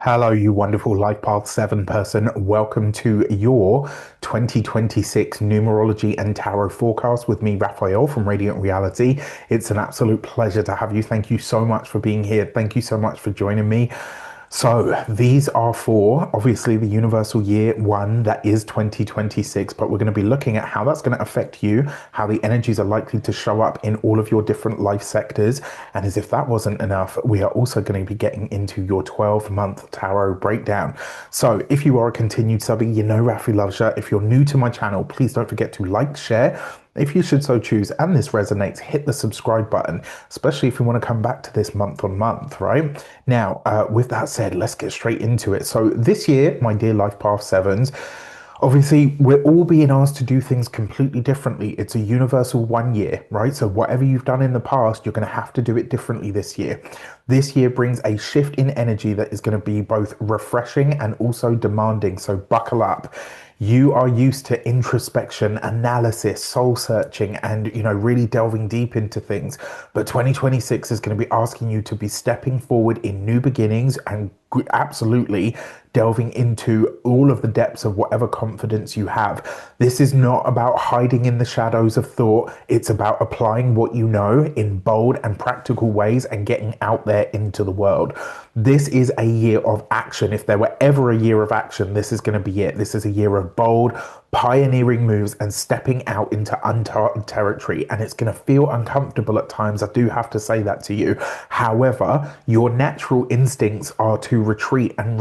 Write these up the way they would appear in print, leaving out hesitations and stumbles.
Hello, you wonderful Life Path 7 person. Welcome to your 2026 numerology and tarot forecast with me, Raphael from Radiant Reality. It's an absolute pleasure to have you. Thank you so much for being here. Thank you so much for joining me. So these are for obviously the universal year one that is 2026, but we're going to be looking at how that's going to affect you, how the energies are likely to show up in all of your different life sectors. And as if that wasn't enough, we are also going to be getting into your 12-month tarot breakdown. So if you are a continued subby, you know Rafi loves you. If you're new to my channel, please don't forget to like, share, if you should so choose, and this resonates, hit the subscribe button, especially if you want to come back to this month on month, right? Now, with that said, let's get straight into it. So this year, my dear Life Path Sevens, obviously, we're all being asked to do things completely differently. It's a universal 1 year, right? So whatever you've done in the past, you're going to have to do it differently this year. This year brings a shift in energy that is going to be both refreshing and also demanding. So buckle up. You are used to introspection, analysis, soul searching, and, really delving deep into things. But 2026 is going to be asking you to be stepping forward in new beginnings and absolutely delving into all of the depths of whatever confidence you have. This is not about hiding in the shadows of thought. It's about applying what you know in bold and practical ways and getting out there into the world. This is a year of action. If there were ever a year of action, this is going to be it. This is a year of bold, pioneering moves and stepping out into uncharted territory, and it's going to feel uncomfortable at times. I do have to say that to you. However, your natural instincts are to retreat and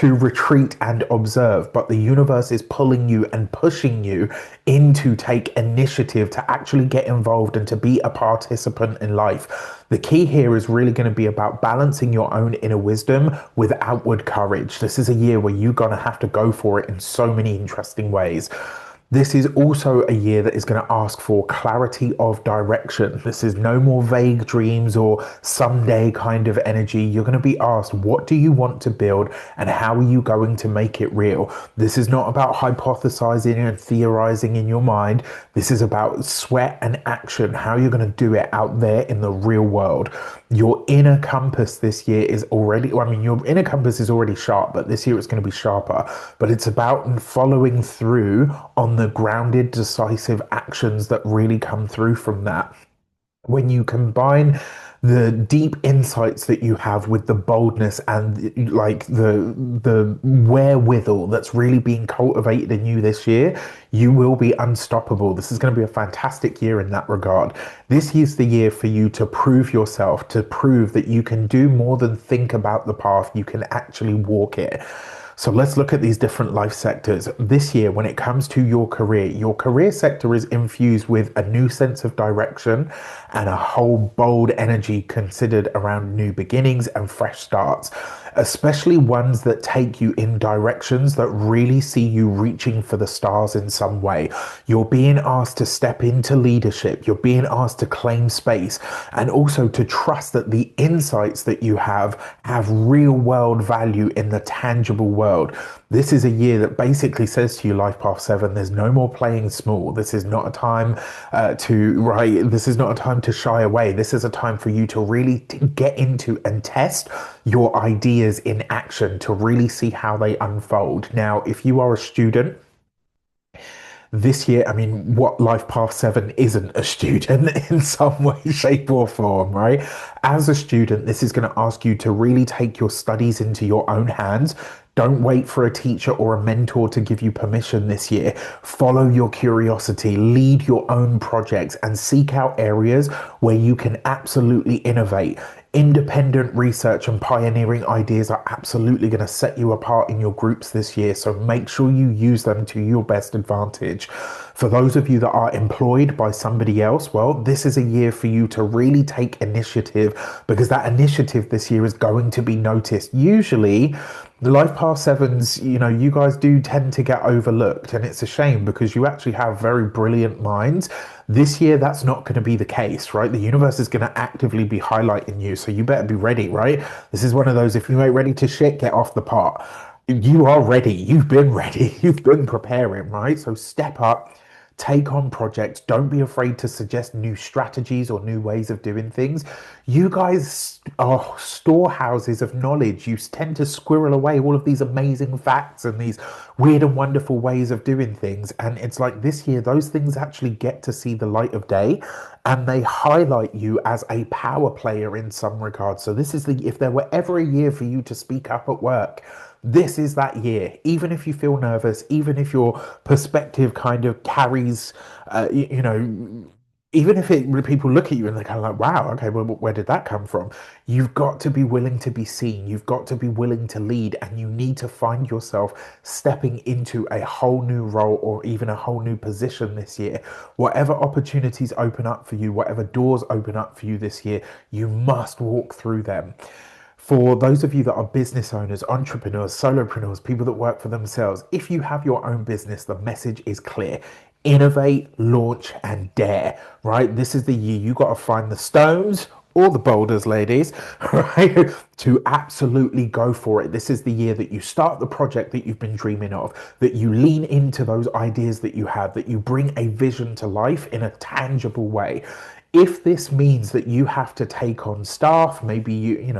retreat and observe, but the universe is pulling you and pushing you in to take initiative, to actually get involved and to be a participant in life. The key here is really going to be about balancing your own inner wisdom with outward courage. This is a year where you're going to have to go for it in so many interesting ways. This is also a year that is going to ask for clarity of direction. This is no more vague dreams or someday kind of energy. You're going to be asked, what do you want to build and how are you going to make it real? This is not about hypothesizing and theorizing in your mind. This is about sweat and action, how you're going to do it out there in the real world. Your inner compass this year is already, your inner compass is already sharp, but this year it's going to be sharper. But it's about following through on the grounded, decisive actions that really come through from that. When you combine the deep insights that you have with the boldness and like the wherewithal that's really being cultivated in you this year, you will be unstoppable. This is going to be a fantastic year in that regard. This is the year for you to prove yourself, to prove that you can do more than think about the path. You can actually walk it. So let's look at these different life sectors. This year, when it comes to your career sector is infused with a new sense of direction and a whole bold energy considered around new beginnings and fresh starts, especially ones that take you in directions that really see you reaching for the stars in some way. You're being asked to step into leadership. You're being asked to claim space and also to trust that the insights that you have real world value in the tangible world. This is a year that basically says to you, Life Path 7, there's no more playing small. This is not a time this is not a time to shy away. This is a time for you to really get into and test your ideas in action, to really see how they unfold. Now, if you are a student, this year, what Life Path 7 isn't a student in some way, shape, or form, right? As a student, this is going to ask you to really take your studies into your own hands. Don't wait for a teacher or a mentor to give you permission this year. Follow your curiosity, lead your own projects, and seek out areas where you can absolutely innovate. Independent research and pioneering ideas are absolutely going to set you apart in your groups this year, so make sure you use them to your best advantage. For those of you that are employed by somebody else, well, this is a year for you to really take initiative, because that initiative this year is going to be noticed. Usually, the Life Path 7s, you guys do tend to get overlooked, and it's a shame because you actually have very brilliant minds. This year, that's not going to be the case, right? The universe is going to actively be highlighting you, so you better be ready, right? This is one of those, if you ain't ready to shit, get off the pot. You are ready. You've been ready. You've been preparing, right? So step up, take on projects. Don't be afraid to suggest new strategies or new ways of doing things. You guys are storehouses of knowledge. You tend to squirrel away all of these amazing facts and these weird and wonderful ways of doing things. And it's like this year, those things actually get to see the light of day and they highlight you as a power player in some regards. So this is the, if there were ever a year for you to speak up at work, this is that year. Even if you feel nervous, even if your perspective kind of carries, you know, even if people look at you and they're kind of like, wow, okay, well, where did that come from? You've got to be willing to be seen. You've got to be willing to lead, and you need to find yourself stepping into a whole new role or even a whole new position this year. Whatever opportunities open up for you, whatever doors open up for you this year, you must walk through them. For those of you that are business owners, entrepreneurs, solopreneurs, people that work for themselves, if you have your own business, the message is clear. Innovate, launch, and dare, right? This is the year you got to find the stones or the boulders, ladies, right? To absolutely go for it. This is the year that you start the project that you've been dreaming of, that you lean into those ideas that you have, that you bring a vision to life in a tangible way. If this means that you have to take on staff, maybe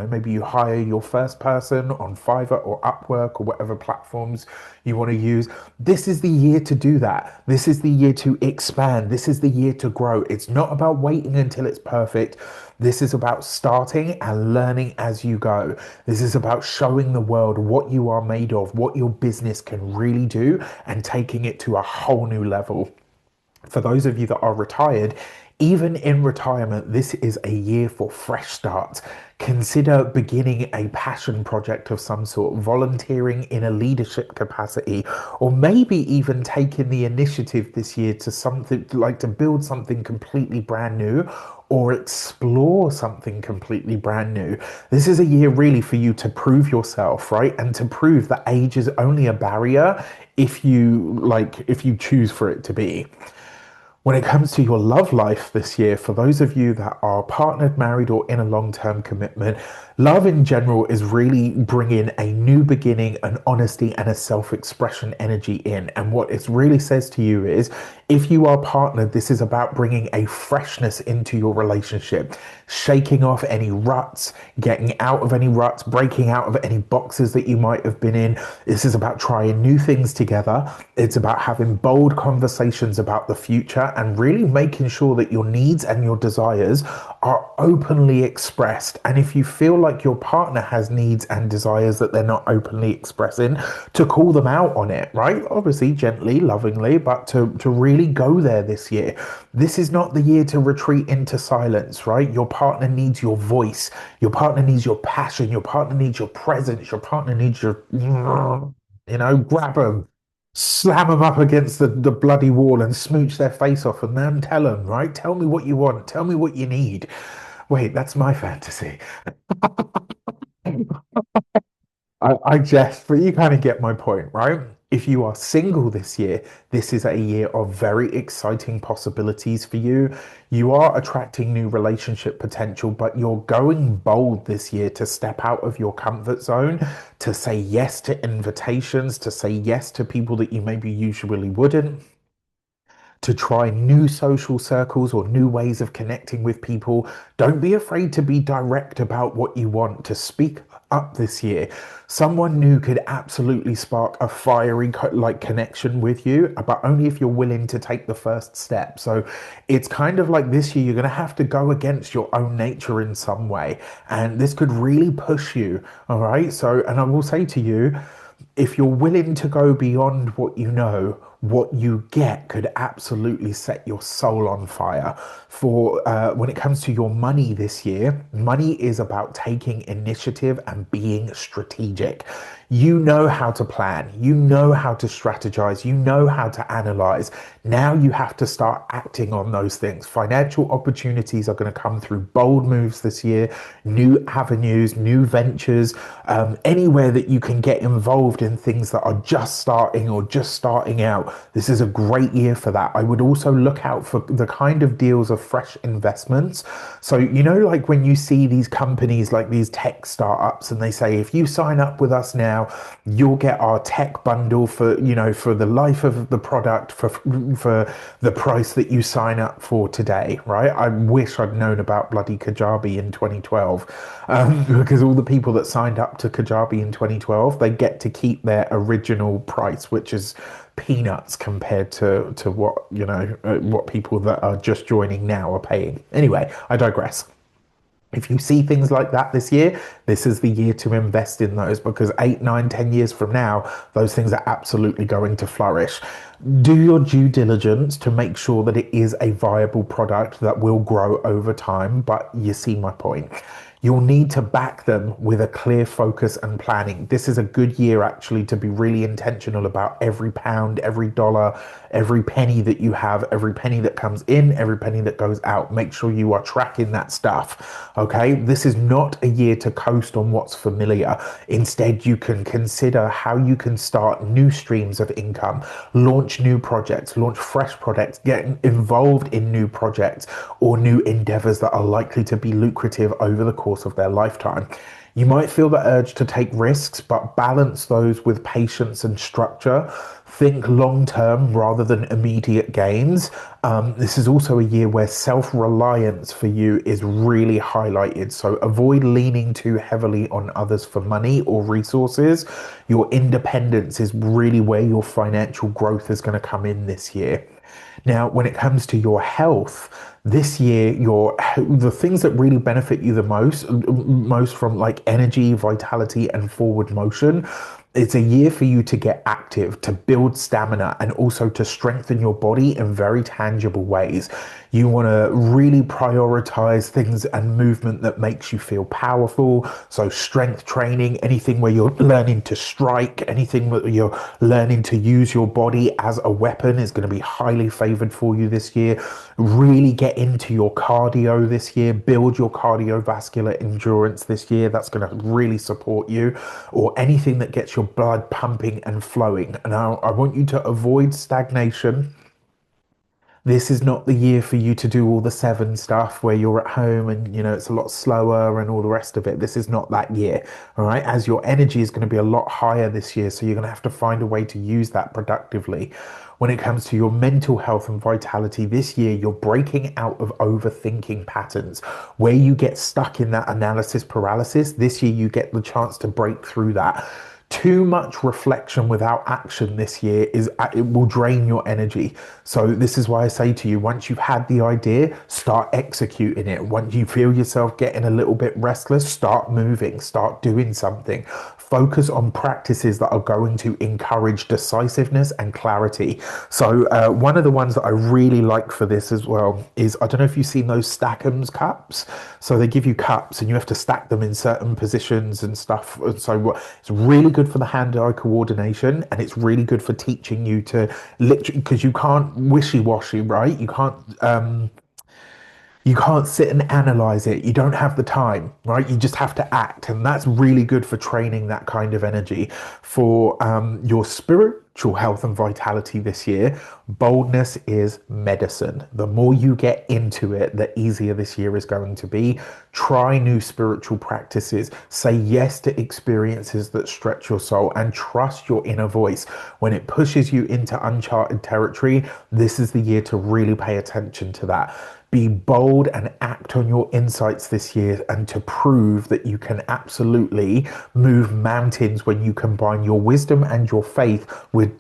maybe you hire your first person on Fiverr or Upwork or whatever platforms you want to use, this is the year to do that. This is the year to expand. This is the year to grow. It's not about waiting until it's perfect. This is about starting and learning as you go. This is about showing the world what you are made of, what your business can really do, and taking it to a whole new level. For those of you that are retired, even in retirement, this is a year for fresh starts. Consider beginning a passion project of some sort, volunteering in a leadership capacity, or maybe even taking the initiative this year to something like to build something completely brand new or explore something completely brand new. This is a year really for you to prove yourself, right? And to prove that age is only a barrier if you choose for it to be. When it comes to your love life this year, for those of you that are partnered, married, or in a long-term commitment, love in general is really bringing a new beginning, an honesty, and a self-expression energy in. And what it really says to you is, if you are partnered, this is about bringing a freshness into your relationship, shaking off any ruts, getting out of any ruts, breaking out of any boxes that you might have been in. This is about trying new things together. It's about having bold conversations about the future and really making sure that your needs and your desires are openly expressed. And if you feel like your partner has needs and desires that they're not openly expressing, to call them out on it, right? Obviously, gently, lovingly, but to really go there this year. This is not the year to retreat into silence, right? Your partner needs your voice. Your partner needs your passion. Your partner needs your presence. Your partner needs your, grab them, slam them up against the bloody wall and smooch their face off and then tell them, right? Tell me what you want. Tell me what you need. Wait, that's my fantasy. I jest, but you kind of get my point, right? If you are single this year, this is a year of very exciting possibilities for you. You are attracting new relationship potential, but you're going bold this year to step out of your comfort zone, to say yes to invitations, to say yes to people that you maybe usually wouldn't, to try new social circles or new ways of connecting with people. Don't be afraid to be direct about what you want, to speak up this year. Someone new could absolutely spark a fiery connection with you, but only if you're willing to take the first step. So it's kind of like this year, you're going to have to go against your own nature in some way. And this could really push you. All right. So, and I will say to you, if you're willing to go beyond what you know, what you get could absolutely set your soul on fire. For when it comes to your money this year, money is about taking initiative and being strategic. You know how to plan, you know how to strategize, you know how to analyze. Now you have to start acting on those things. Financial opportunities are going to come through bold moves this year, new avenues, new ventures, anywhere that you can get involved involved in things that are just starting or just starting out, this is a great year for that. I would also look out for the kind of deals of fresh investments. So, like when you see these companies like these tech startups and they say, if you sign up with us now, you'll get our tech bundle for, for the life of the product for the price that you sign up for today, right? I wish I'd known about bloody Kajabi in 2012, because all the people that signed up to Kajabi in 2012, they get to keep their original price, which is peanuts compared to what what people that are just joining now are paying. Anyway, I digress. If you see things like that this year, this is the year to invest in those, because 8, 9, 10 years from now, those things are absolutely going to flourish. Do your due diligence to make sure that it is a viable product that will grow over time, but you see my point. You'll need to back them with a clear focus and planning. This is a good year actually to be really intentional about every pound, every dollar, every penny that you have, every penny that comes in, every penny that goes out. Make sure you are tracking that stuff. Okay, this is not a year to coast on what's familiar. Instead, you can consider how you can start new streams of income, launch new projects, launch fresh products, get involved in new projects or new endeavors that are likely to be lucrative over the course of their lifetime. You might feel the urge to take risks, but balance those with patience and structure. Think long term rather than immediate gains. This is also a year where self-reliance for you is really highlighted. So avoid leaning too heavily on others for money or resources. Your independence is really where your financial growth is going to come in this year. Now, when it comes to your health, this year, the things that really benefit you the most from like energy, vitality, and forward motion. It's a year for you to get active, to build stamina, and also to strengthen your body in very tangible ways. You want to really prioritize things and movement that makes you feel powerful. So strength training, anything where you're learning to strike, anything where you're learning to use your body as a weapon is going to be highly favored for you this year. Really get into your cardio this year, build your cardiovascular endurance this year. That's going to really support you, or anything that gets your blood pumping and flowing. Now, I want you to avoid stagnation. This is not the year for you to do all the seven stuff where you're at home and it's a lot slower and all the rest of it. This is not that year. All right, as your energy is going to be a lot higher this year, so you're going to have to find a way to use that productively. When it comes to your mental health and vitality this year, you're breaking out of overthinking patterns where you get stuck in that analysis paralysis. This year you get the chance to break through that. Too much reflection without action this year it will drain your energy. So this is why I say to you, once you've had the idea, start executing it. Once you feel yourself getting a little bit restless, start moving, start doing something. Focus on practices that are going to encourage decisiveness and clarity. So one of the ones that I really like for this as well is, I don't know if you've seen those Stackham's cups. So they give you cups and you have to stack them in certain positions and stuff. And so it's really good for the hand-eye coordination, and it's really good for teaching you to literally, because you can't wishy-washy, right? You can't sit and analyze it. You don't have the time, right? You just have to act. And that's really good for training that kind of energy. For your spiritual health and vitality this year, boldness is medicine. The more you get into it, the easier this year is going to be. Try new spiritual practices. Say yes to experiences that stretch your soul, and trust your inner voice. When it pushes you into uncharted territory, this is the year to really pay attention to that. Be bold and act on your insights this year, and to prove that you can absolutely move mountains when you combine your wisdom and your faith with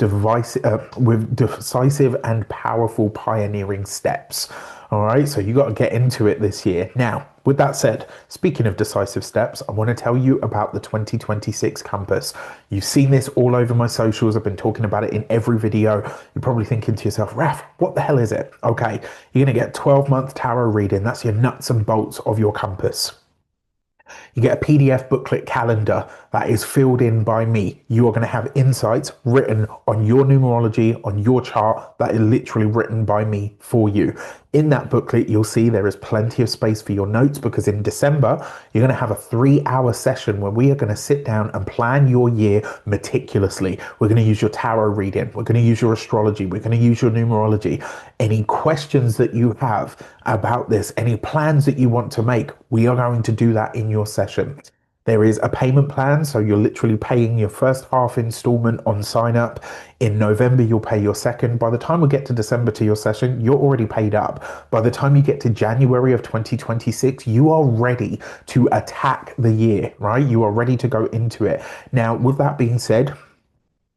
decisive and powerful pioneering steps. All right, so you got to get into it this year. Now, with that said, speaking of decisive steps, I want to tell you about the 2026 compass. You've seen this all over my socials. I've been talking about it in every video. You're probably thinking to yourself, Raf, what the hell is it? Okay, you're going to get 12-month tarot reading. That's your nuts and bolts of your compass. You get a PDF booklet calendar that is filled in by me. You are going to have insights written on your numerology, on your chart, that is literally written by me for you. In that booklet, you'll see there is plenty of space for your notes because in December, you're going to have a 3 hour session where we are going to sit down and plan your year meticulously. We're going to use your tarot reading. We're going to use your astrology. We're going to use your numerology. Any questions that you have about this, any plans that you want to make, we are going to do that in your session. There is a payment plan, so you're literally paying your first half installment on sign up. In November, you'll pay your second. By the time we get to December to your session, you're already paid up. By the time you get to January of 2026, you are ready to attack the year, right? You are ready to go into it. Now, with that being said,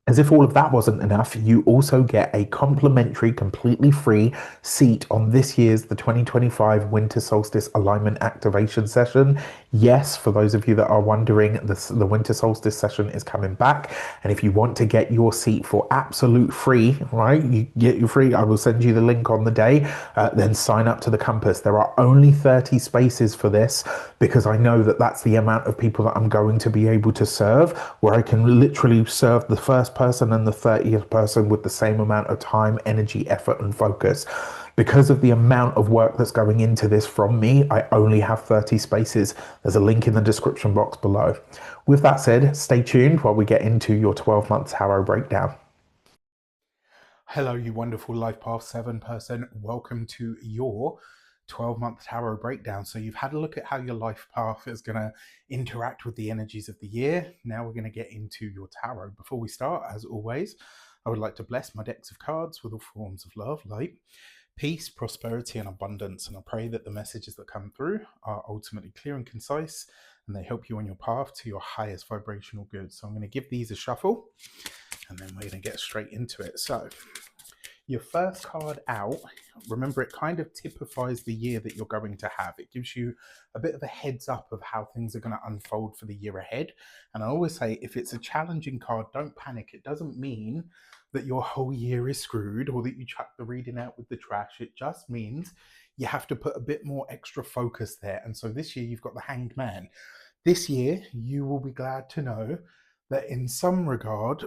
as if all of that wasn't enough, you also get a complimentary, completely free seat on this year's the 2025 Winter Solstice Alignment Activation Session. Yes, for those of you that are wondering, the Winter Solstice session is coming back. And if you want to get your seat for absolute free, right, you get your free, I will send you the link on the day, then sign up to the Compass. There are only 30 spaces for this because I know that that's the amount of people that I'm going to be able to serve, where I can literally serve the first person and the 30th person with the same amount of time, energy, effort, and focus. Because of the amount of work that's going into this from me, I only have 30 spaces. There's a link in the description box below. With that said, stay tuned while we get into your 12-month tarot breakdown. Hello, you wonderful Life Path 7 person. Welcome to your 12-month tarot breakdown. So you've had a look at how your life path is going to interact with the energies of the year. Now we're going to get into your tarot. Before we start, as always, I would like to bless my decks of cards with all forms of love, light, peace, prosperity, and abundance. And I pray that the messages that come through are ultimately clear and concise, and they help you on your path to your highest vibrational good. So I'm going to give these a shuffle, and then we're going to get straight into it. So your first card out, remember, it kind of typifies the year that you're going to have. It gives you a bit of a heads up of how things are going to unfold for the year ahead. And I always say, if it's a challenging card, don't panic. It doesn't mean that your whole year is screwed or that you chuck the reading out with the trash. It just means you have to put a bit more extra focus there. And so this year you've got the Hanged Man. This year, you will be glad to know that in some regard,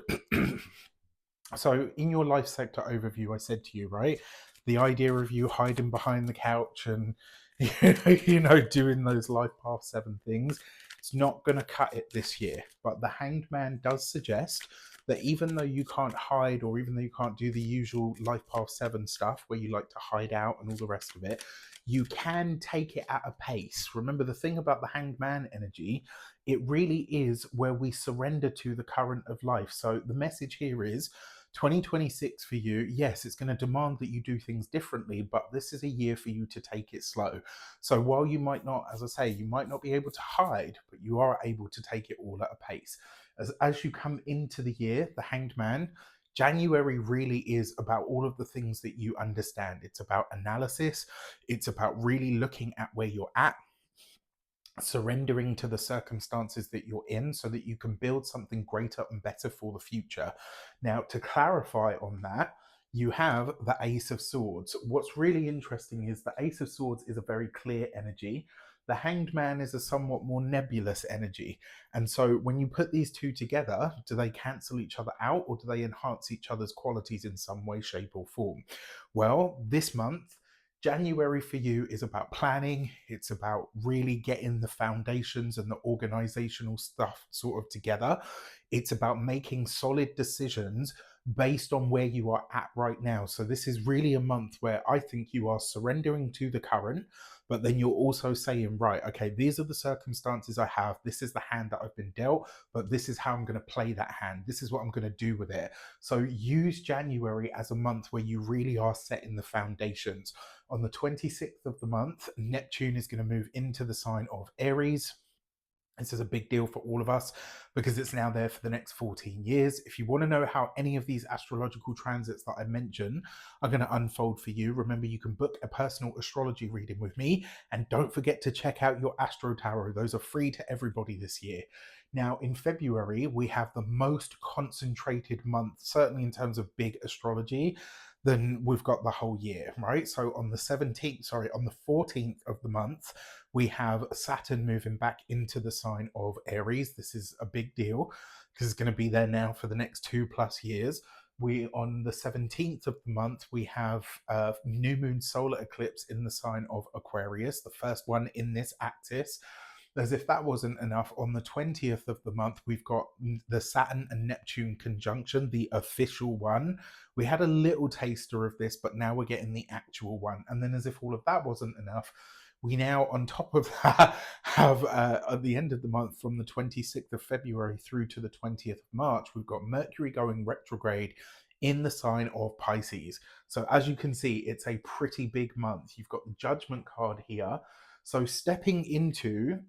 so in your life sector overview, I said to you, right, the idea of you hiding behind the couch and, doing those Life Path 7 things, it's not going to cut it this year. But the Hanged Man does suggest that even though you can't hide, or even though you can't do the usual Life Path 7 stuff where you like to hide out and all the rest of it, you can take it at a pace. Remember, the thing about the Hanged Man energy, it really is where we surrender to the current of life. So the message here is 2026 for you, yes, it's going to demand that you do things differently, but this is a year for you to take it slow. So while you might not, as I say, you might not be able to hide, but you are able to take it all at a pace. As you come into the year, the Hanged Man, January really is about all of the things that you understand. It's about analysis. It's about really looking at where you're at, surrendering to the circumstances that you're in so that you can build something greater and better for the future. Now, to clarify on that, you have the Ace of Swords. What's really interesting is the Ace of Swords is a very clear energy. The Hanged Man is a somewhat more nebulous energy. And so when you put these two together, do they cancel each other out, or do they enhance each other's qualities in some way, shape, or form? Well, this month, January for you is about planning. It's about really getting the foundations and the organizational stuff sort of together. It's about making solid decisions based on where you are at right now. So this is really a month where I think you are surrendering to the current, but then you're also saying, right, okay, these are the circumstances I have. This is the hand that I've been dealt, but this is how I'm going to play that hand. This is what I'm going to do with it. So use January as a month where you really are setting the foundations. On the 26th of the month, Neptune is going to move into the sign of Aries. This is a big deal for all of us because it's now there for the next 14 years. If you want to know how any of these astrological transits that I mentioned are going to unfold for you, remember you can book a personal astrology reading with me. And don't forget to check out your Astro Tarot. Those are free to everybody this year. Now, in February, we have the most concentrated month, certainly in terms of big astrology, than we've got the whole year, right? So on the 14th of the month, we have Saturn moving back into the sign of Aries. This is a big deal because it's going to be there now for the next 2+ years. We on the 17th of the month, we have a new moon solar eclipse in the sign of Aquarius, the first one in this axis. As if that wasn't enough, on the 20th of the month, we've got the Saturn and Neptune conjunction, the official one. We had a little taster of this, but now we're getting the actual one. And then, as if all of that wasn't enough, we now, on top of that, have at the end of the month, from the 26th of February through to the 20th of March, we've got Mercury going retrograde in the sign of Pisces. So, as you can see, it's a pretty big month. You've got the Judgment card here. So, stepping into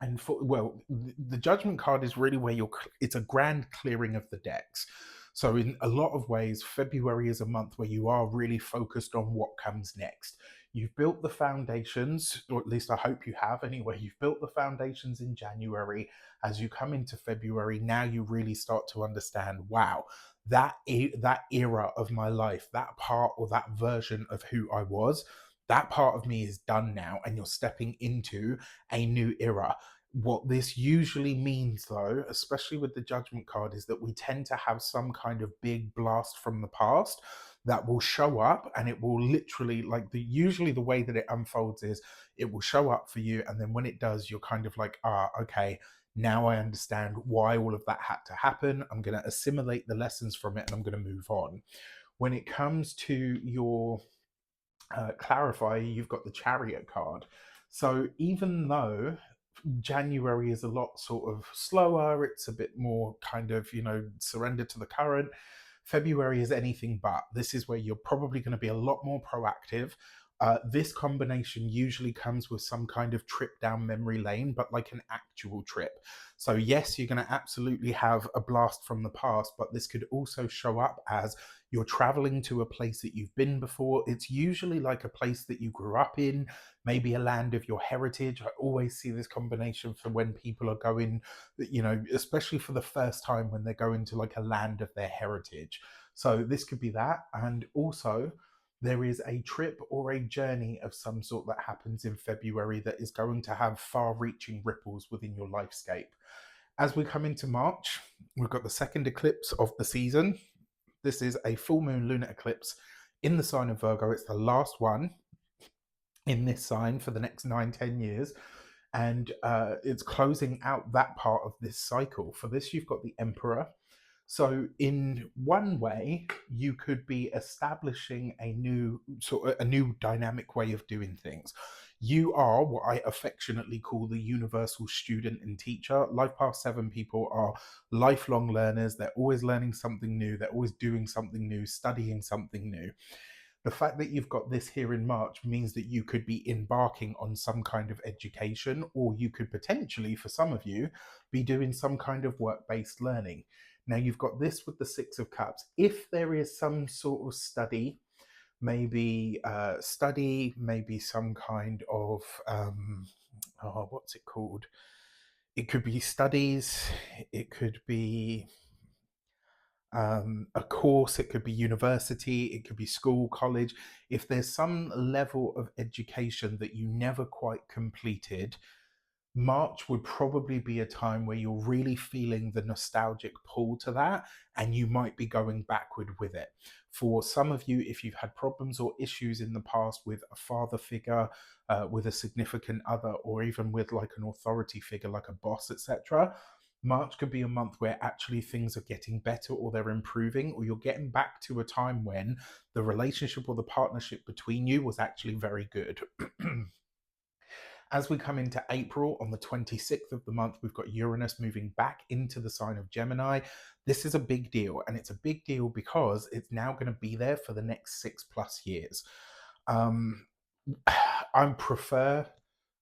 the Judgment card is really where it's a grand clearing of the decks. So in a lot of ways, February is a month where you are really focused on what comes next. You've built the foundations, or at least I hope you have anyway. You've built the foundations in January. As you come into February, now you really start to understand, wow, that era of my life, that part or that version of who I was, that part of me is done now, and you're stepping into a new era. What this usually means, though, especially with the Judgment card, is that we tend to have some kind of big blast from the past that will show up, and it will literally, usually the way that it unfolds is it will show up for you, and then when it does, you're kind of like, okay, now I understand why all of that had to happen. I'm going to assimilate the lessons from it, and I'm going to move on. When it comes to your clarifier, you've got the Chariot card. So even though January is a lot sort of slower, it's a bit more kind of, surrender to the current. February is anything but. This is where you're probably going to be a lot more proactive. This combination usually comes with some kind of trip down memory lane, but like an actual trip. So yes, you're going to absolutely have a blast from the past, but this could also show up as you're traveling to a place that you've been before. It's usually like a place that you grew up in, maybe a land of your heritage. I always see this combination for when people are going, especially for the first time, when they're going to like a land of their heritage. So this could be that. And also, there is a trip or a journey of some sort that happens in February that is going to have far-reaching ripples within your lifescape. As we come into March, we've got the second eclipse of the season. This is a full moon lunar eclipse in the sign of Virgo. It's the last one in this sign for the next 9-10 years. And it's closing out that part of this cycle. For this, you've got the Emperor. So in one way, you could be establishing a new dynamic way of doing things. You are what I affectionately call the universal student and teacher. Life Path 7 people are lifelong learners. They're always learning something new. They're always doing something new, studying something new. The fact that you've got this here in March means that you could be embarking on some kind of education, or you could potentially, for some of you, be doing some kind of work-based learning. Now, you've got this with the Six of Cups. If there is some sort of study, maybe some kind of, what's it called? It could be studies, it could be a course, it could be university, it could be school, college. If there's some level of education that you never quite completed, March would probably be a time where you're really feeling the nostalgic pull to that, and you might be going backward with it. For some of you, if you've had problems or issues in the past with a father figure, with a significant other, or even with like an authority figure like a boss, etc., March could be a month where actually things are getting better, or they're improving, or you're getting back to a time when the relationship or the partnership between you was actually very good. As we come into April, on the 26th of the month, we've got Uranus moving back into the sign of Gemini. This is a big deal, and it's a big deal because it's now going to be there for the next 6+ years.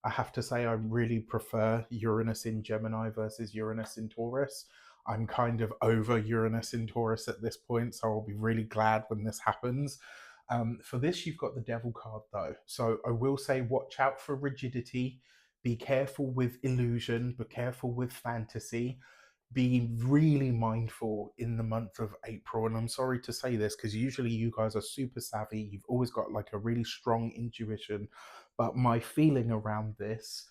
I have to say, I really prefer Uranus in Gemini versus Uranus in Taurus. I'm kind of over Uranus in Taurus at this point, so I'll be really glad when this happens. For this, you've got the Devil card, though. So I will say, watch out for rigidity. Be careful with illusion. Be careful with fantasy. Be really mindful in the month of April. And I'm sorry to say this, because usually you guys are super savvy. You've always got like a really strong intuition. But my feeling around this,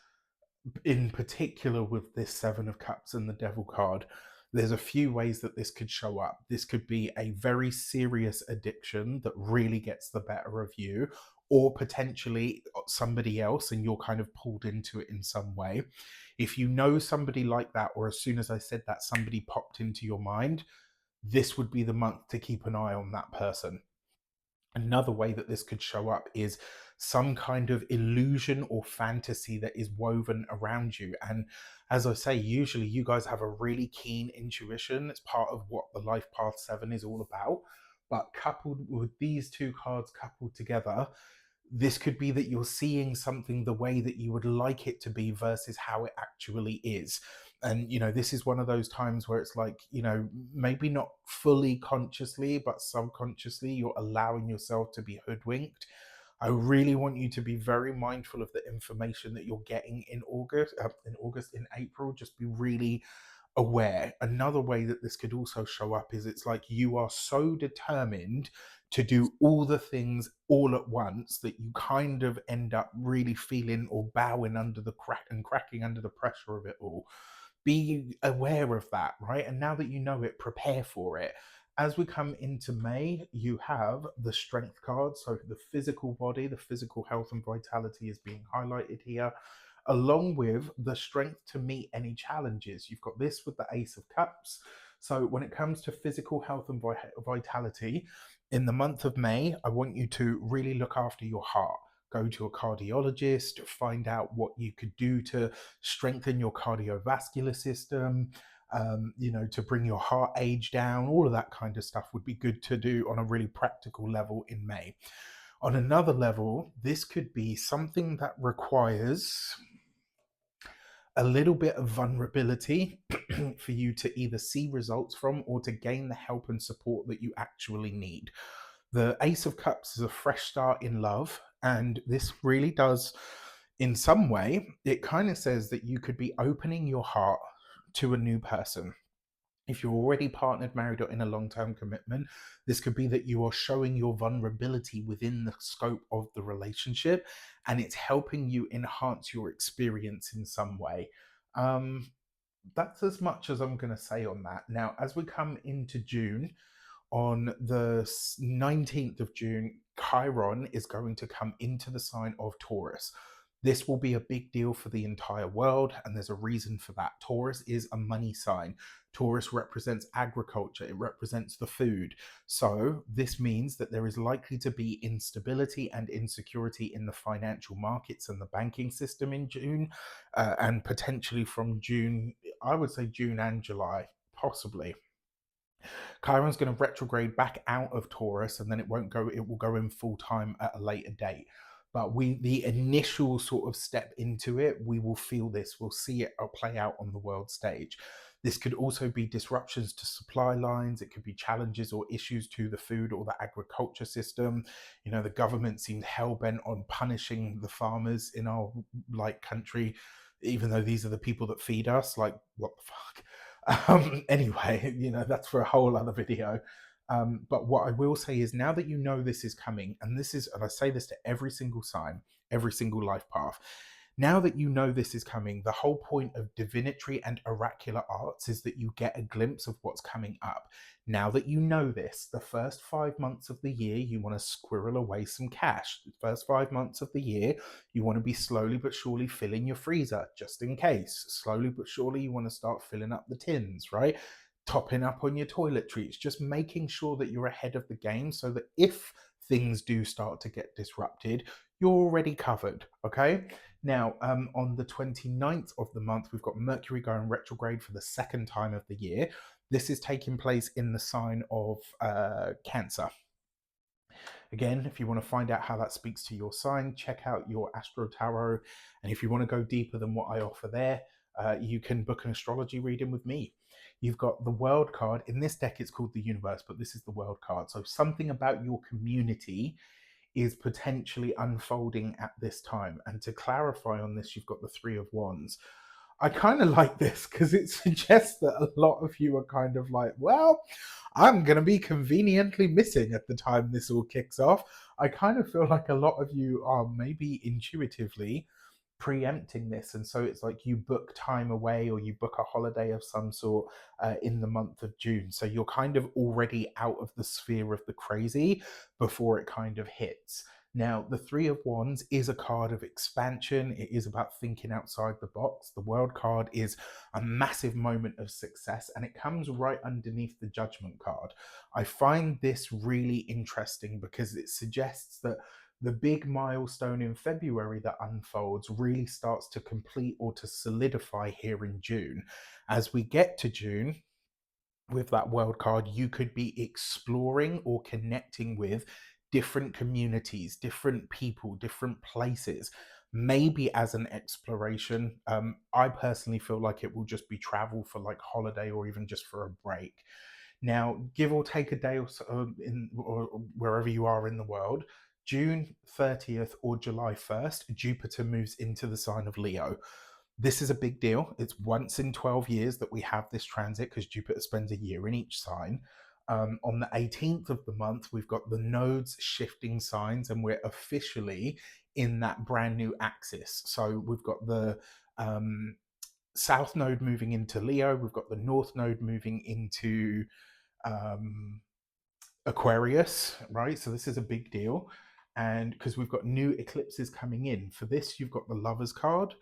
in particular with this Seven of Cups and the Devil card, There's a few ways that this could show up. This could be a very serious addiction that really gets the better of you, or potentially somebody else, and you're kind of pulled into it in some way. If you know somebody like that, or as soon as I said that, somebody popped into your mind, this would be the month to keep an eye on that person. Another way that this could show up is some kind of illusion or fantasy that is woven around you. And as I say, usually you guys have a really keen intuition. It's part of what the Life Path 7 is all about. But coupled with these two cards coupled together, this could be that you're seeing something the way that you would like it to be versus how it actually is. And this is one of those times where it's like, maybe not fully consciously but subconsciously you're allowing yourself to be hoodwinked. I really want you to be very mindful of the information that you're getting in April. Just be really aware. Another way that this could also show up is it's like you are so determined to do all the things all at once that you kind of end up really feeling or bowing under the cracking under the pressure of it all. Be aware of that, right? And now that you know it, prepare for it. As we come into May, you have the strength card. So the physical body, the physical health and vitality is being highlighted here, along with the strength to meet any challenges. You've got this with the Ace of Cups. So when it comes to physical health and vitality, in the month of May, I want you to really look after your heart. Go to a cardiologist, find out what you could do to strengthen your cardiovascular system, to bring your heart age down. All of that kind of stuff would be good to do on a really practical level in May. On another level, this could be something that requires a little bit of vulnerability for you to either see results from or to gain the help and support that you actually need. The Ace of Cups is a fresh start in love, and this really does, in some way, it kind of says that you could be opening your heart to a new person. If you're already partnered, married, or in a long-term commitment, this could be that you are showing your vulnerability within the scope of the relationship, and it's helping you enhance your experience in some way. That's as much as I'm going to say on that. Now, as we come into June, on the 19th of June, Chiron is going to come into the sign of Taurus. This will be a big deal for the entire world, and there's a reason for that. Taurus is a money sign. Taurus represents agriculture, it represents the food. So this means that there is likely to be instability and insecurity in the financial markets and the banking system in June, and potentially from June, I would say June and July, possibly. Chiron's going to retrograde back out of Taurus, and then it will go in full time at a later date. But the initial sort of step into it, we will feel this, we'll see it play out on the world stage. This could also be disruptions to supply lines. It could be challenges or issues to the food or the agriculture system. The government seemed hell-bent on punishing the farmers in our country, even though these are the people that feed us. Like, what the fuck? Anyway, that's for a whole other video. But what I will say is, now that you know this is coming, and I say this to every single sign, every single life path, now that you know this is coming, the whole point of divinatory and oracular arts is that you get a glimpse of what's coming up. Now that you know this, the first 5 months of the year, you want to squirrel away some cash. The first 5 months of the year, you want to be slowly but surely filling your freezer, just in case. Slowly but surely, you want to start filling up the tins, right? Topping up on your toiletries, just making sure that you're ahead of the game so that if things do start to get disrupted, you're already covered, okay? Now, on the 29th of the month, we've got Mercury going retrograde for the second time of the year. This is taking place in the sign of Cancer. Again, if you want to find out how that speaks to your sign, check out your Astro Tarot. And if you want to go deeper than what I offer there, you can book an astrology reading with me. You've got the World card. In this deck, it's called the Universe, but this is the World card. So something about your community is potentially unfolding at this time. And to clarify on this, you've got the Three of Wands. I kind of like this because it suggests that a lot of you are kind of like, well, I'm going to be conveniently missing at the time this all kicks off. I kind of feel like a lot of you are maybe intuitively preempting this. And so it's like you book time away or you book a holiday of some sort in the month of June. So you're kind of already out of the sphere of the crazy before it kind of hits. Now, the Three of Wands is a card of expansion. It is about thinking outside the box. The World card is a massive moment of success, and it comes right underneath the Judgment card. I find this really interesting because it suggests that the big milestone in February that unfolds really starts to complete or to solidify here in June. As we get to June, with that world card, you could be exploring or connecting with different communities, different people, different places, maybe as an exploration. I personally feel like it will just be travel for like holiday or even just for a break. Now, give or take a day or so or wherever you are in the world, June 30th or July 1st, Jupiter moves into the sign of Leo. This is a big deal. It's once in 12 years that we have this transit because Jupiter spends a year in each sign. On the 18th of the month, we've got the nodes shifting signs, and we're officially in that brand new axis. So we've got the south node moving into Leo, we've got the north node moving into um, Aquarius, right? So this is a big deal. And because we've got new eclipses coming in. For this, you've got the Lovers card.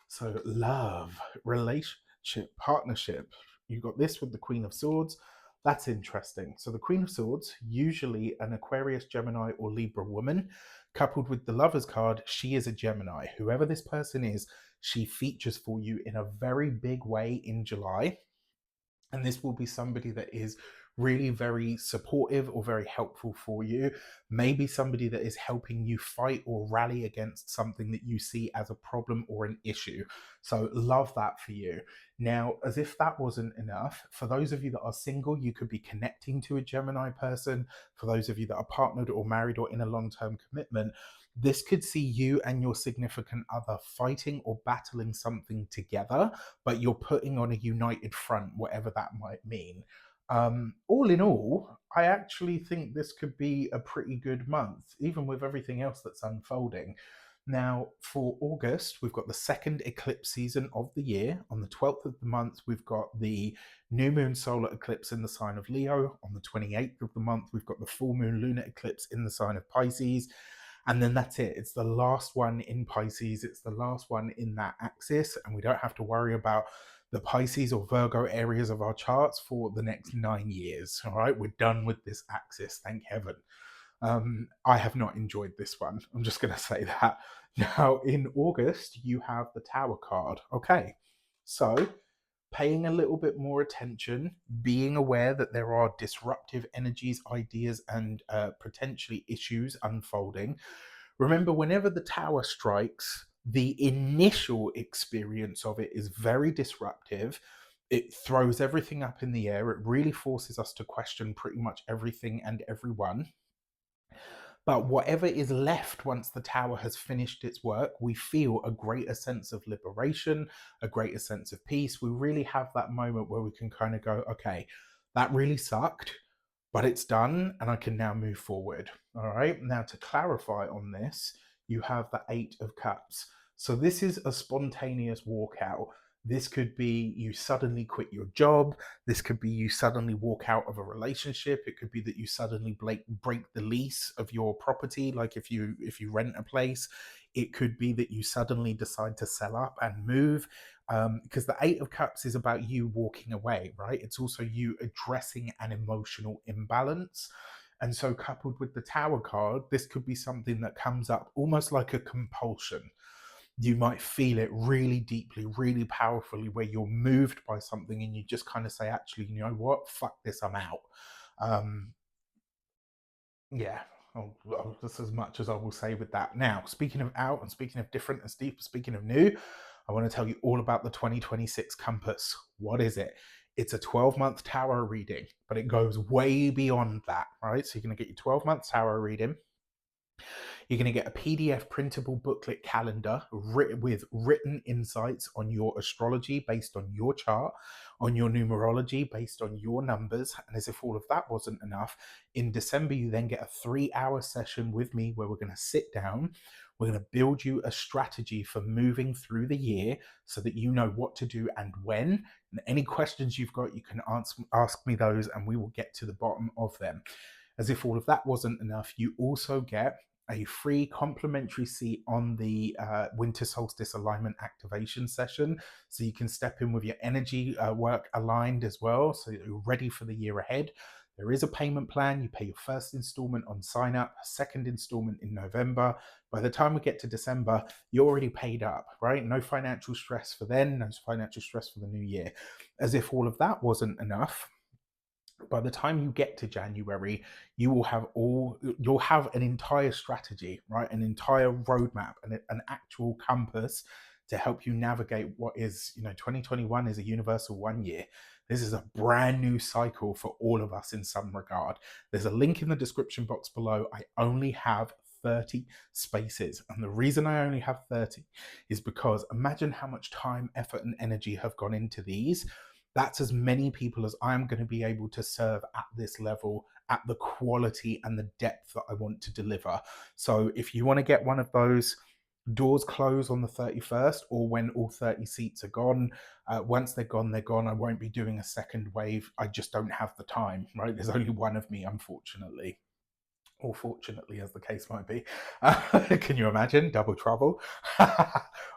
So love, relationship, partnership. You got this with the Queen of Swords. That's interesting. So the Queen of Swords, usually an Aquarius, Gemini, or Libra woman, coupled with the Lovers card, she is a Gemini. Whoever this person is, she features for you in a very big way in July. And this will be somebody that is really very supportive or very helpful for you. Maybe somebody that is helping you fight or rally against something that you see as a problem or an issue. So love that for you. Now, as if that wasn't enough, for those of you that are single, you could be connecting to a Gemini person. For those of you that are partnered or married or in a long-term commitment, this could see you and your significant other fighting or battling something together, but you're putting on a united front, whatever that might mean. All in all, I actually think this could be a pretty good month, even with everything else that's unfolding. Now, for August, we've got the second eclipse season of the year. On the 12th of the month, we've got the new moon solar eclipse in the sign of Leo. On the 28th of the month, we've got the full moon lunar eclipse in the sign of Pisces. And then that's it. It's the last one in Pisces. It's the last one in that axis. And we don't have to worry about the Pisces or Virgo areas of our charts for the next 9 years. All right. We're done with this axis. Thank heaven. I have not enjoyed this one. I'm just going to say that. Now, in August, you have the Tower card. Okay. So, paying a little bit more attention, being aware that there are disruptive energies, ideas, and potentially issues unfolding. Remember, whenever the Tower strikes, the initial experience of it is very disruptive. It throws everything up in the air. It really forces us to question pretty much everything and everyone. But whatever is left once the tower has finished its work, we feel a greater sense of liberation, a greater sense of peace. We really have that moment where we can kind of go, okay, that really sucked, but it's done and I can now move forward. All right. Now, to clarify on this, you have the Eight of Cups. So this is a spontaneous walkout. This could be you suddenly quit your job. This could be you suddenly walk out of a relationship. It could be that you suddenly break the lease of your property, like if you rent a place. It could be that you suddenly decide to sell up and move, because the Eight of Cups is about you walking away, right? It's also you addressing an emotional imbalance. And so, coupled with the Tower card, this could be something that comes up almost like a compulsion. You might feel it really deeply, really powerfully, where you're moved by something and you just kind of say, actually, you know what? Fuck this, I'm out. Um, yeah, that's as much as I will say with that. Now, speaking of out and speaking of different and steep, speaking of new, I want to tell you all about the 2026 compass. What is it? It's a 12-month tarot reading, but it goes way beyond that, right? So you're going to get your 12-month tarot reading. You're going to get a PDF printable booklet calendar with written insights on your astrology based on your chart, on your numerology based on your numbers. And as if all of that wasn't enough, in December, you then get a 3-hour session with me where we're going to sit down. We're going to build you a strategy for moving through the year so that you know what to do and when. And any questions you've got, you can ask me those and we will get to the bottom of them. As if all of that wasn't enough, you also get a free complimentary seat on the winter solstice alignment activation session, so you can step in with your energy work aligned as well, so you're ready for the year ahead. There is a payment plan. You pay your first installment on sign up, a second installment in November. By the time we get to December, you're already paid up, right? No financial stress for then, no financial stress for the new year. As if all of that wasn't enough, by the time you get to January, you'll have an entire strategy, right? An entire roadmap and an actual compass to help you navigate what is, 2021 is a universal 1 year. This is a brand new cycle for all of us in some regard. There's a link in the description box below. I only have 30 spaces. And the reason I only have 30 is because imagine how much time, effort, and energy have gone into these. That's as many people as I'm going to be able to serve at this level, at the quality and the depth that I want to deliver. So if you want to get one of those, doors close on the 31st or when all 30 seats are gone. Once they're gone, they're gone. I won't be doing a second wave. I just don't have the time, right? There's only one of me, unfortunately. Or fortunately, as the case might be. Can you imagine? Double trouble.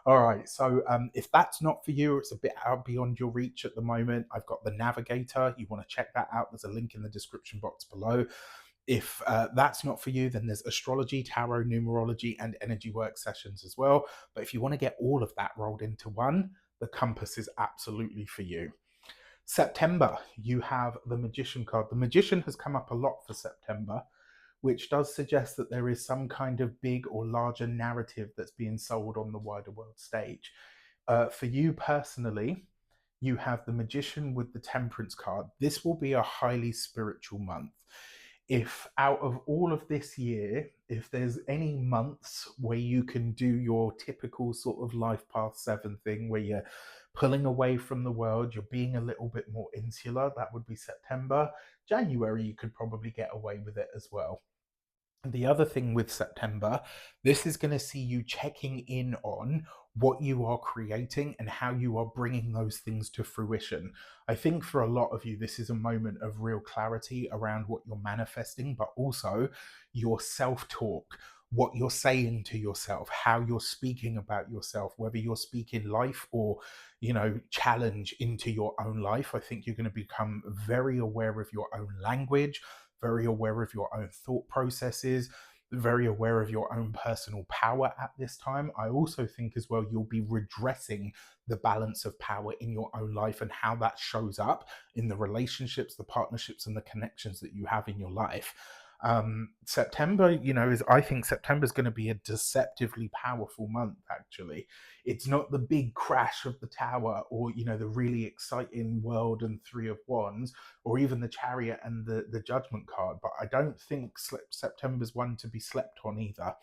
All right. So if that's not for you, or it's a bit out beyond your reach at the moment, I've got the Navigator. You want to check that out. There's a link in the description box below. If that's not for you, then there's astrology, tarot, numerology, and energy work sessions as well. But if you want to get all of that rolled into one, the compass is absolutely for you. September, you have the Magician card. The Magician has come up a lot for September, which does suggest that there is some kind of big or larger narrative that's being sold on the wider world stage. For you personally, you have the Magician with the Temperance card. This will be a highly spiritual month. If out of all of this year, if there's any months where you can do your typical sort of life path 7 thing where you're pulling away from the world, you're being a little bit more insular, that would be September. January, you could probably get away with it as well. The other thing with September, this is going to see you checking in on what you are creating and how you are bringing those things to fruition. I think for a lot of you, this is a moment of real clarity around what you're manifesting, but also your self-talk, what you're saying to yourself, how you're speaking about yourself, whether you're speaking life or, challenge into your own life. I think you're going to become very aware of your own language, very aware of your own thought processes, very aware of your own personal power at this time. I also think as well, you'll be redressing the balance of power in your own life and how that shows up in the relationships, the partnerships, and the connections that you have in your life. September, I think September is going to be a deceptively powerful month. Actually, it's not the big crash of the tower or the really exciting world and 3 of Wands, or even the Chariot and the Judgment card, but I don't think September's one to be slept on either.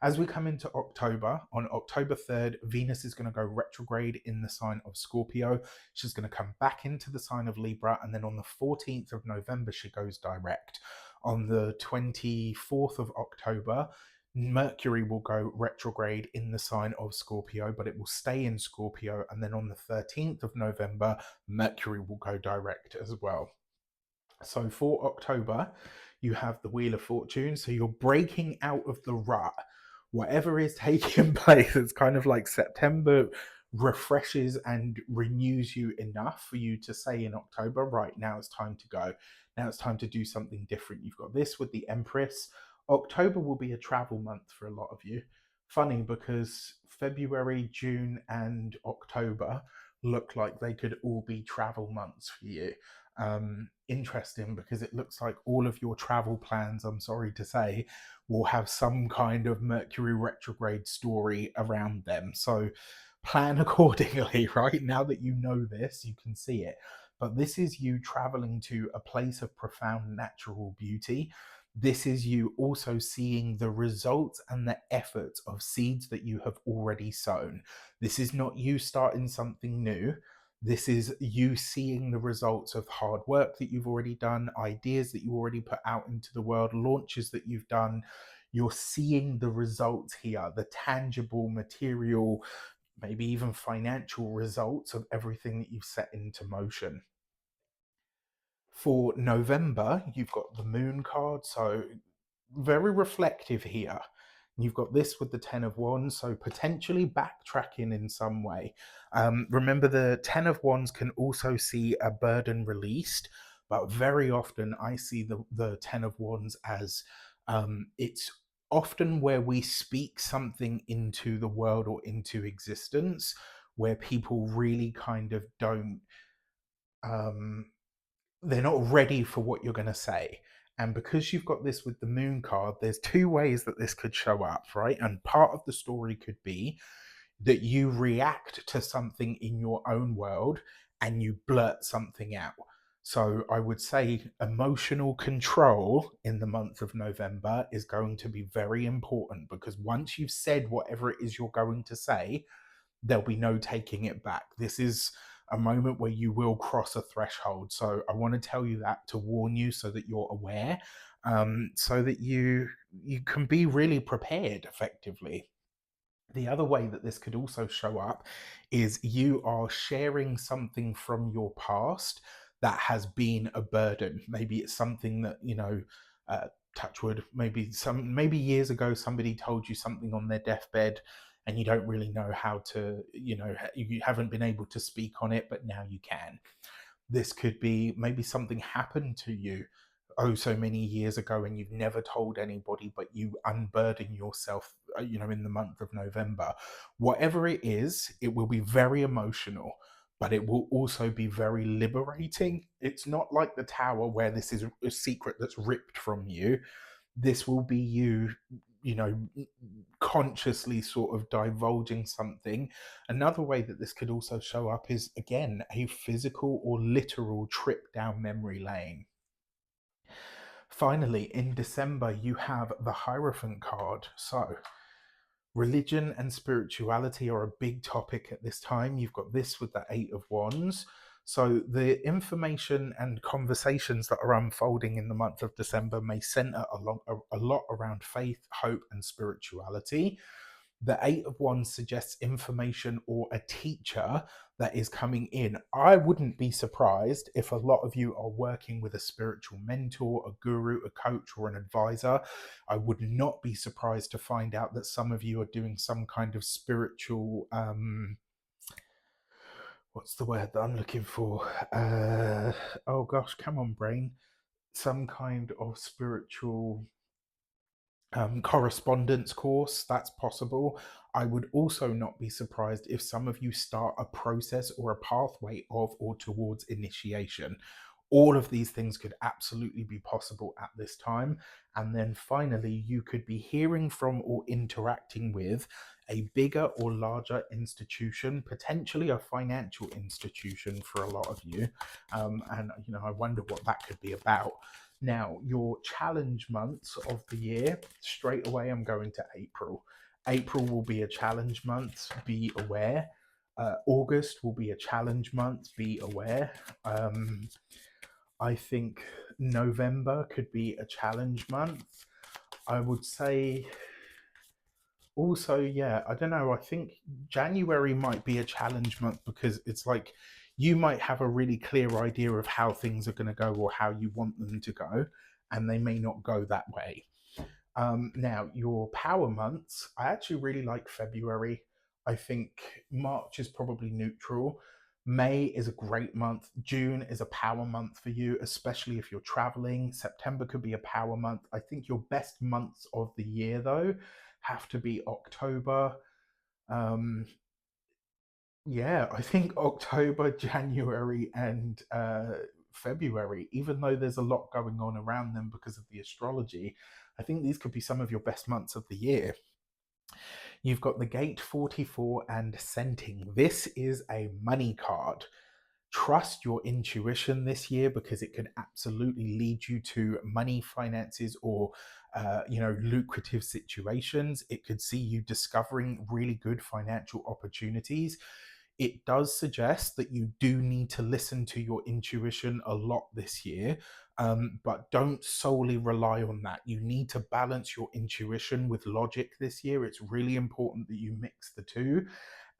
As we come into October, on October 3rd, Venus is going to go retrograde in the sign of Scorpio. She's going to come back into the sign of Libra, and then on the 14th of November, she goes direct. On the 24th of October, Mercury will go retrograde in the sign of Scorpio, but it will stay in Scorpio. And then on the 13th of November, Mercury will go direct as well. So for October, you have the Wheel of Fortune. So you're breaking out of the rut. Whatever is taking place, it's kind of like September refreshes and renews you enough for you to say in October, right, now it's time to go. Now it's time to do something different. You've got this with the Empress. October will be a travel month for a lot of you. Funny because February, June, and October look like they could all be travel months for you. Interesting because it looks like all of your travel plans, I'm sorry to say, will have some kind of Mercury retrograde story around them. So plan accordingly, right? Now that you know this, you can see it. But this is you traveling to a place of profound natural beauty. This is you also seeing the results and the efforts of seeds that you have already sown. This is not you starting something new. This is you seeing the results of hard work that you've already done, ideas that you already put out into the world, launches that you've done. You're seeing the results here, the tangible, material, maybe even financial results of everything that you've set into motion. For November, you've got the moon card, so very reflective here. You've got this with the Ten of Wands, so potentially backtracking in some way. Remember, the Ten of Wands can also see a burden released, but very often I see the Ten of Wands as it's often where we speak something into the world or into existence, where people really kind of don't. Um, they're not ready for what you're going to say. And because you've got this with the moon card, there's two ways that this could show up, right? And part of the story could be that you react to something in your own world and you blurt something out. So I would say emotional control in the month of November is going to be very important, because once you've said whatever it is you're going to say, there'll be no taking it back. This is a moment where you will cross a threshold. So I want to tell you that to warn you, so that you're aware, so that you can be really prepared effectively. The other way that this could also show up is you are sharing something from your past that has been a burden. Maybe it's something that, uh, touch wood, maybe years ago somebody told you something on their deathbed, and you don't really know how to, you haven't been able to speak on it, but now you can. This could be maybe something happened to you oh so many years ago and you've never told anybody, but you unburden yourself, in the month of November. Whatever it is, it will be very emotional, but it will also be very liberating. It's not like the Tower, where this is a secret that's ripped from you. This will be you, you know consciously sort of divulging something. Another way that this could also show up is, again, a physical or literal trip down memory lane. Finally, in December, you have the Hierophant card. So religion and spirituality are a big topic at this time. You've got this with the Eight of Wands. So the information and conversations that are unfolding in the month of December may center a lot around faith, hope, and spirituality. The Eight of Wands suggests information or a teacher that is coming in. I wouldn't be surprised if a lot of you are working with a spiritual mentor, a guru, a coach, or an advisor. I would not be surprised to find out that some of you are doing some kind of spiritual, what's the word that I'm looking for? Oh gosh, come on, brain. Some kind of spiritual correspondence course. That's possible. I would also not be surprised if some of you start a process or a pathway of or towards initiation. All of these things could absolutely be possible at this time. And then finally, you could be hearing from or interacting with a bigger or larger institution, potentially a financial institution for a lot of you. And, I wonder what that could be about. Now, your challenge months of the year, straight away, I'm going to April. April will be a challenge month, be aware. August will be a challenge month, be aware. I think November could be a challenge month. I would say also, yeah, I don't know. I think January might be a challenge month, because it's like you might have a really clear idea of how things are going to go or how you want them to go, and they may not go that way. Now, your power months, I actually really like February. I think March is probably neutral. May is a great month. June is a power month for you, especially if you're traveling. September could be a power month. I think your best months of the year, though, have to be October. Um, yeah, I think October, January, and February, even though there's a lot going on around them because of the astrology, I think these could be some of your best months of the year. You've got the Gate 44 and Scenting. This is a money card. Trust your intuition this year, because it could absolutely lead you to money, finances, or lucrative situations. It could see you discovering really good financial opportunities. it does suggest that you do need to listen to your intuition a lot this year, but don't solely rely on that. You need to balance your intuition with logic this year. It's really important that you mix the two.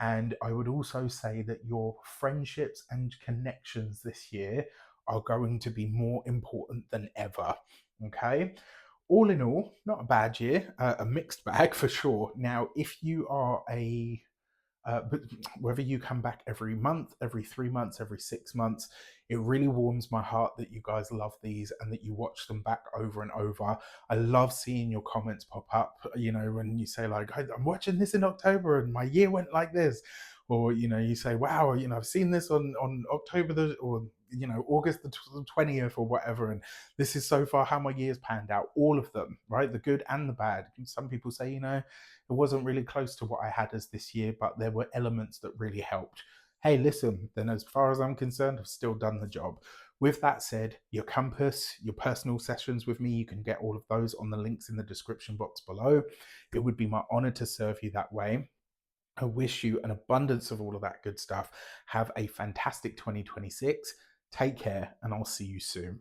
And I would also say that your friendships and connections this year are going to be more important than ever. Okay. All in all, not a bad year, a mixed bag for sure. Now, if you are but whether you come back every month, every 3 months, every 6 months, it really warms my heart that you guys love these and that you watch them back over and over. I love seeing your comments pop up, when you say, like, I'm watching this in October and my year went like this. Or, you say, wow, I've seen this on October or, August the 20th or whatever. And this is so far how my year's panned out. All of them, right? The good and the bad. Some people say, it wasn't really close to what I had as this year, but there were elements that really helped. Hey, listen, then as far as I'm concerned, I've still done the job. With that said, your compass, your personal sessions with me, you can get all of those on the links in the description box below. It would be my honor to serve you that way. I wish you an abundance of all of that good stuff. Have a fantastic 2026. Take care, and I'll see you soon.